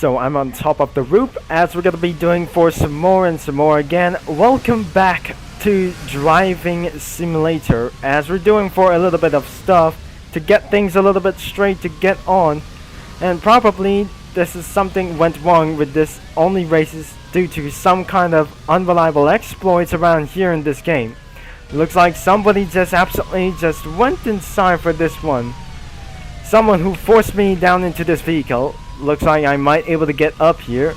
So I'm on top of the roof as we're gonna be doing for some more and some more again. Welcome back to Driving Simulator as we're doing for a little bit of stuff to get things a little bit straight to get on. And probably this is something went wrong with this only races due to some kind of unreliable exploits around here in this game. Looks like somebody just absolutely just went inside for this one. Someone who forced me down into this vehicle. Looks like I might able to get up here.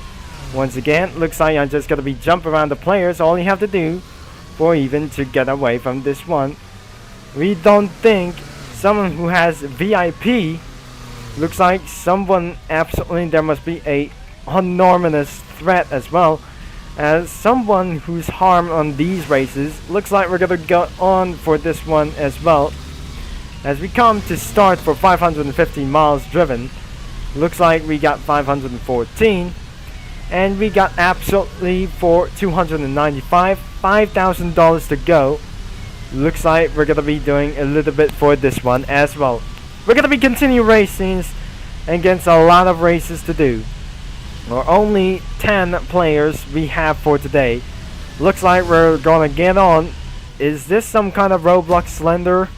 Once again, looks like I'm just gonna be jump around the players. All you have to do for even to get away from this one. We don't think someone who has VIP. Looks like someone absolutely there must be a enormous threat as well. As someone who's harmed on these races. Looks like we're gonna go on for this one as well. As we come to start for 550 miles driven. Looks like we got 514 and we got absolutely for 295, $5,000 to go. Looks like we're gonna be doing a little bit for this one as well. We're gonna be continue racing against a lot of races to do. We're only 10 players we have for today. Looks like we're gonna get on. Is this some kind of Roblox Slender?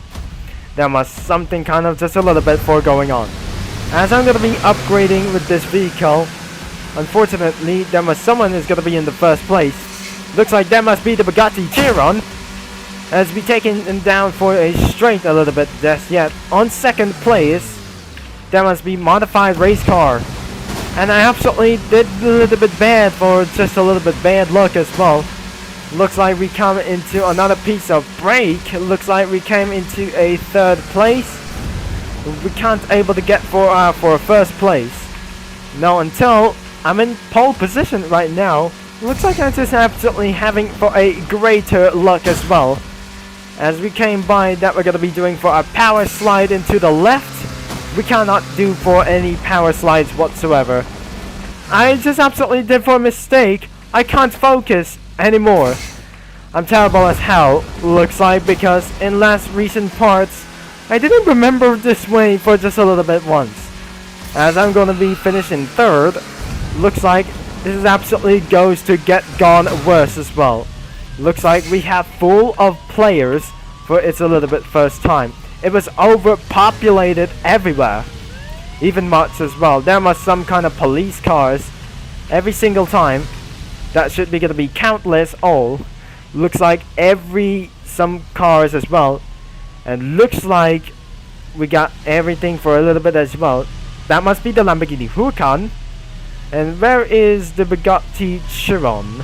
There must something kind of just a little bit for going on. As I'm gonna be upgrading with this vehicle, unfortunately, there must someone is gonna be in the first place. Looks like that must be the Bugatti Chiron. As we taking him down for a straight a little bit just yet. On second place, there must be modified race car. And I absolutely did a little bit bad for just a little bit bad luck as well. Looks like we come into another piece of break. Looks like we came into a third place. We can't able to get for a first place. Now until I'm in pole position right now. Looks like I'm just absolutely having for a greater luck as well. As we came by that we're gonna be doing for a power slide into the left. We cannot do for any power slides whatsoever. I just absolutely did for a mistake. I can't focus anymore. I'm terrible as hell. Looks like because in last recent parts I didn't remember this way for just a little bit once. As I'm gonna be finishing third, looks like this is absolutely goes to get gone worse as well. Looks like we have full of players for it's a little bit first time. It was overpopulated everywhere. Even much as well. There must some kind of police cars every single time. That should be gonna be countless all. Looks like some cars as well. And looks like we got everything for a little bit as well. That must be the Lamborghini Huracan. And where is the Bugatti Chiron?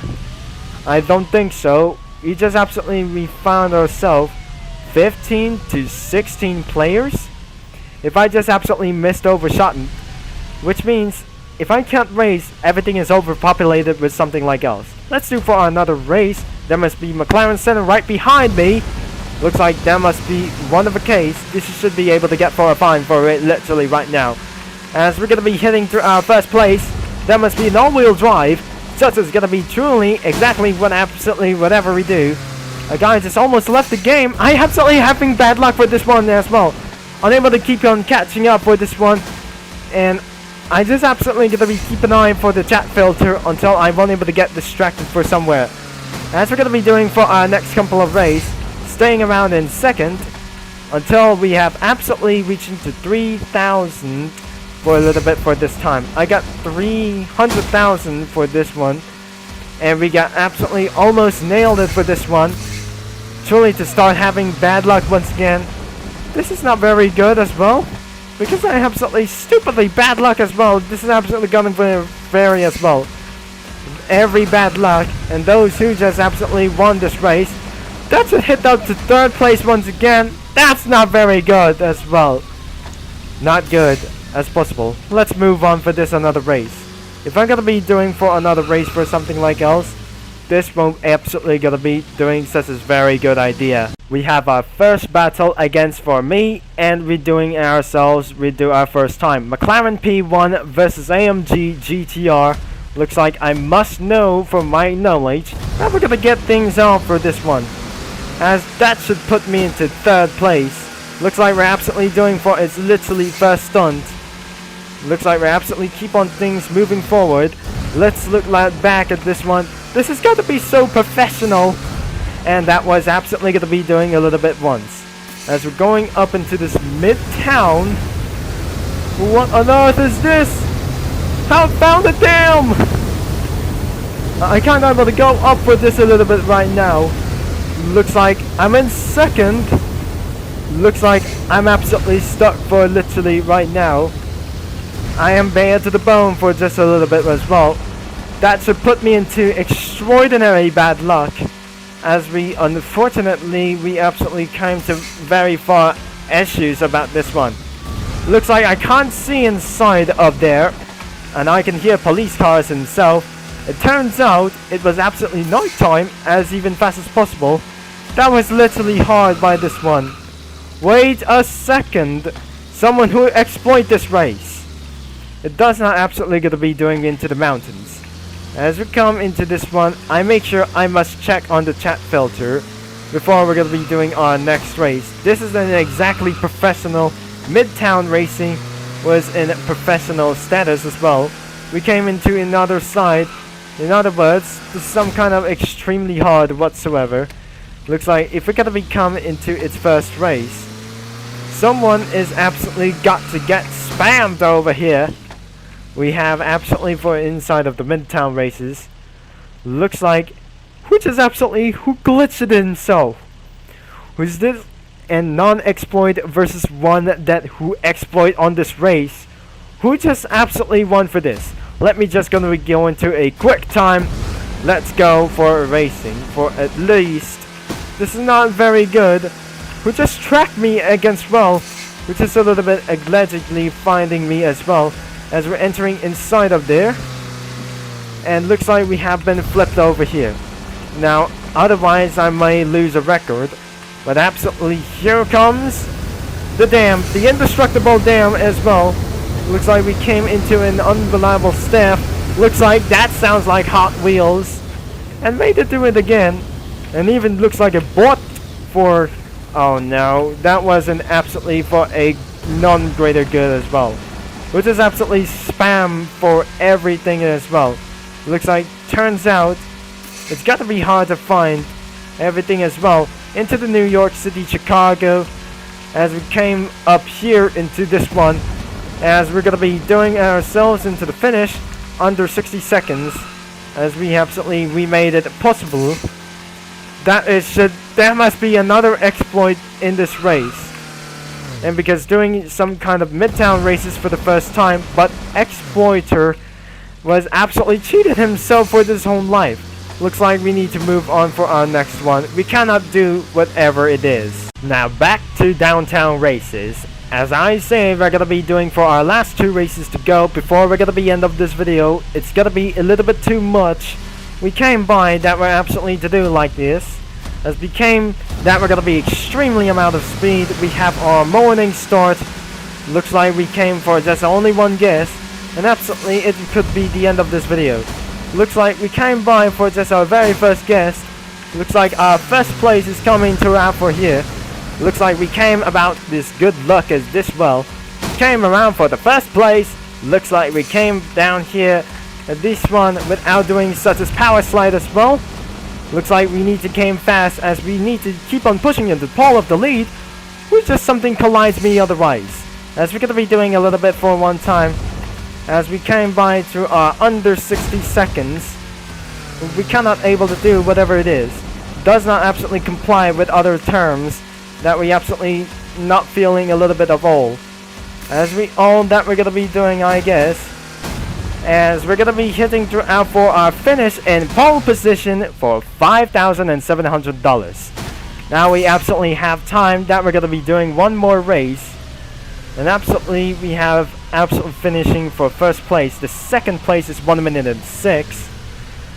I don't think so. We just absolutely we found ourselves 15 to 16 players. If I just absolutely missed overshot, which means if I can't race, everything is overpopulated with something like else. Let's do for another race. There must be McLaren Center right behind me. Looks like there must be one of a case. This should be able to get for a fine for it literally right now. As we're gonna be hitting to our first place, there must be an all-wheel drive. Such is gonna be truly exactly what absolutely whatever we do. A guy just almost left the game. I absolutely having bad luck with this one as well. Unable to keep on catching up with this one. And I just absolutely gonna be keep an eye for the chat filter until I'm unable to get distracted for somewhere. As we're gonna be doing for our next couple of races. Staying around in second until we have absolutely reaching to 3,000 for a little bit for this time. I got 300,000 for this one and we got absolutely almost nailed it for this one. Truly to start having bad luck once again. This is not very good as well because I have absolutely stupidly bad luck as well. This is absolutely going to vary as well. Every bad luck and those who just absolutely won this race. That's a hit up to third place once again. That's not very good as well. Not good as possible. Let's move on for this another race. If I'm gonna be doing for another race for something like else, this won't absolutely gonna be doing such a very good idea. We have our first battle against for me and we're doing ourselves, we do our first time. McLaren P1 versus AMG GTR. Looks like I must know from my knowledge that we're gonna get things on for this one. As that should put me into third place. Looks like we're absolutely doing for its literally first stunt. Looks like we absolutely keep on things moving forward. Let's look back at this one. This has got to be so professional. And that was absolutely going to be doing a little bit once. As we're going up into this Midtown. What on earth is this? How found the dam? I can't be able to go up with this a little bit right now. Looks like I'm in second. Looks like I'm absolutely stuck for literally right now. I am bare to the bone for just a little bit as well. That should put me into extraordinary bad luck. As we unfortunately absolutely came to very far issues about this one. Looks like I can't see inside of there. And I can hear police cars himself. It turns out it was absolutely night time, as even fast as possible. That was literally hard by this one. Wait a second. Someone who exploit this race. It does not absolutely going to be doing into the mountains. As we come into this one, I make sure I must check on the chat filter before we're going to be doing our next race. This is an exactly professional. Midtown racing was in professional status as well. We came into another side. In other words, this is some kind of extremely hard whatsoever. Looks like if we're going to become into its first race, someone is absolutely got to get spammed over here. We have absolutely for inside of the Midtown races. Looks like who glitched it himself. Who's this? And non-exploit versus one that who exploit on this race. Who just absolutely won for this? Let me just gonna go into a quick time. Let's go for racing for at least. This is not very good. Who just tracked me against well, which is a little bit allegedly finding me as well. As we're entering inside of there. And looks like we have been flipped over here. Now, otherwise I may lose a record. But absolutely, here comes the dam. The indestructible dam as well. Looks like we came into an unreliable staff. Looks like that sounds like Hot Wheels. And made it do it again. And even looks like it bought for... Oh no, that wasn't absolutely for a non-greater good as well. Which is absolutely spam for everything as well. Looks like, turns out, it's got to be hard to find everything as well. Into the New York City, Chicago. As we came up here into this one. As we're going to be doing ourselves into the finish under 60 seconds. As we made it possible. There must be another exploit in this race. And because doing some kind of Midtown races for the first time, but Exploiter was absolutely cheated himself for his whole life. Looks like we need to move on for our next one. We cannot do whatever it is. Now back to downtown races. As I say, we're gonna be doing for our last two races to go before we're gonna be end of this video. It's gonna be a little bit too much. We came by that we're absolutely to do like this. As became that we're gonna be extremely amount of speed. We have our morning start. Looks like we came for just only one guess, and absolutely it could be the end of this video. Looks like we came by for just our very first guess. Looks like our first place is coming to out for here. Looks like we came about this good luck as this well. Came around for the first place. Looks like we came down here at this one without doing such as power slide as well. Looks like we need to came fast as we need to keep on pushing into the pole of the lead. Which just something collides me otherwise. As we're going to be doing a little bit for one time. As we came by through our under 60 seconds. We cannot able to do whatever it is. Does not absolutely comply with other terms. That we absolutely not feeling a little bit of all. As we all that we're going to be doing, I guess. As we're going to be hitting throughout for our finish in pole position for $5,700. Now we absolutely have time that we're going to be doing one more race. And absolutely we have absolute finishing for first place. The second place is 1 minute and 6.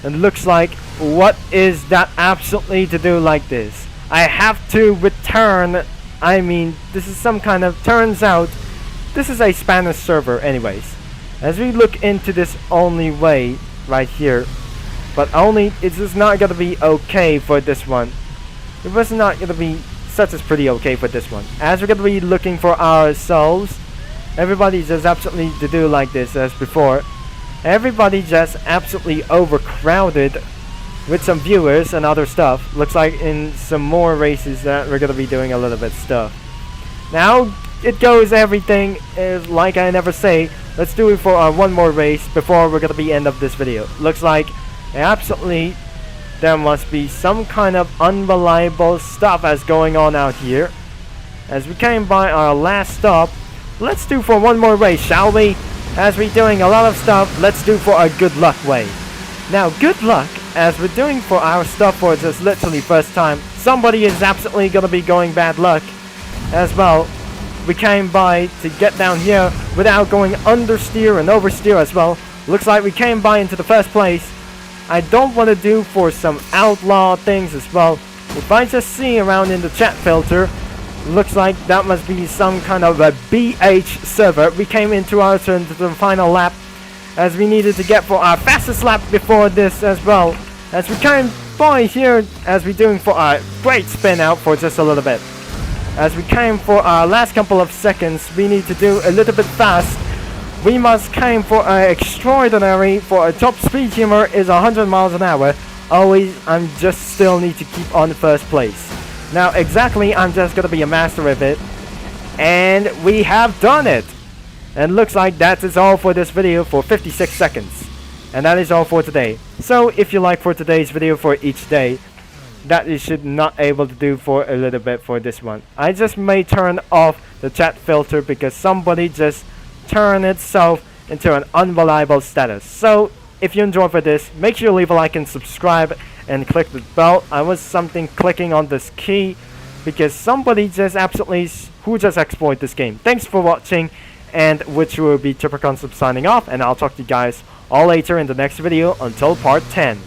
And looks like what is that absolutely to do like this? I have to return. I mean, this is some kind of, turns out, this is a Spanish server anyways. As we look into this only way right here, but only it is not going to be okay for this one. It was not going to be such as pretty okay for this one. As we're going to be looking for ourselves, Everybody just absolutely to do like this as before. Everybody just absolutely overcrowded with some viewers and other stuff. Looks like in some more races that we're gonna be doing a little bit stuff. Now it goes, everything is like I never say. Let's do it for our one more race before we're gonna be end of this video. Looks like absolutely there must be some kind of unreliable stuff as going on out here. As we came by our last stop, let's do for one more race, shall we? As we're doing a lot of stuff, let's do for a good luck way. Now, good luck, as we're doing for our stuff for just literally first time, somebody is absolutely gonna be going bad luck as well. We came by to get down here without going understeer and oversteer as well. Looks like we came by into the first place. I don't want to do for some outlaw things as well. If I just see around in the chat filter, looks like that must be some kind of a BH server. We came into our turn to the final lap, as we needed to get for our fastest lap before this as well. As we came by here, as we're doing for our great spin out for just a little bit. As we came for our last couple of seconds, we need to do a little bit fast. We must came for an extraordinary, for a top speed humor is 100 miles an hour. Always, I'm just still need to keep on first place. Now exactly, I'm just gonna be a master of it. And we have done it. And looks like that is all for this video for 56 seconds. And that is all for today. So if you like for today's video for each day, that you should not able to do for a little bit for this one. I just may turn off the chat filter because somebody just turned itself into an unreliable status. So if you enjoyed for this, make sure you leave a like and subscribe and click the bell. I was something clicking on this key because somebody just absolutely who just exploited this game. Thanks for watching, and which will be Triple Concept signing off, and I'll talk to you guys all later in the next video until part 10.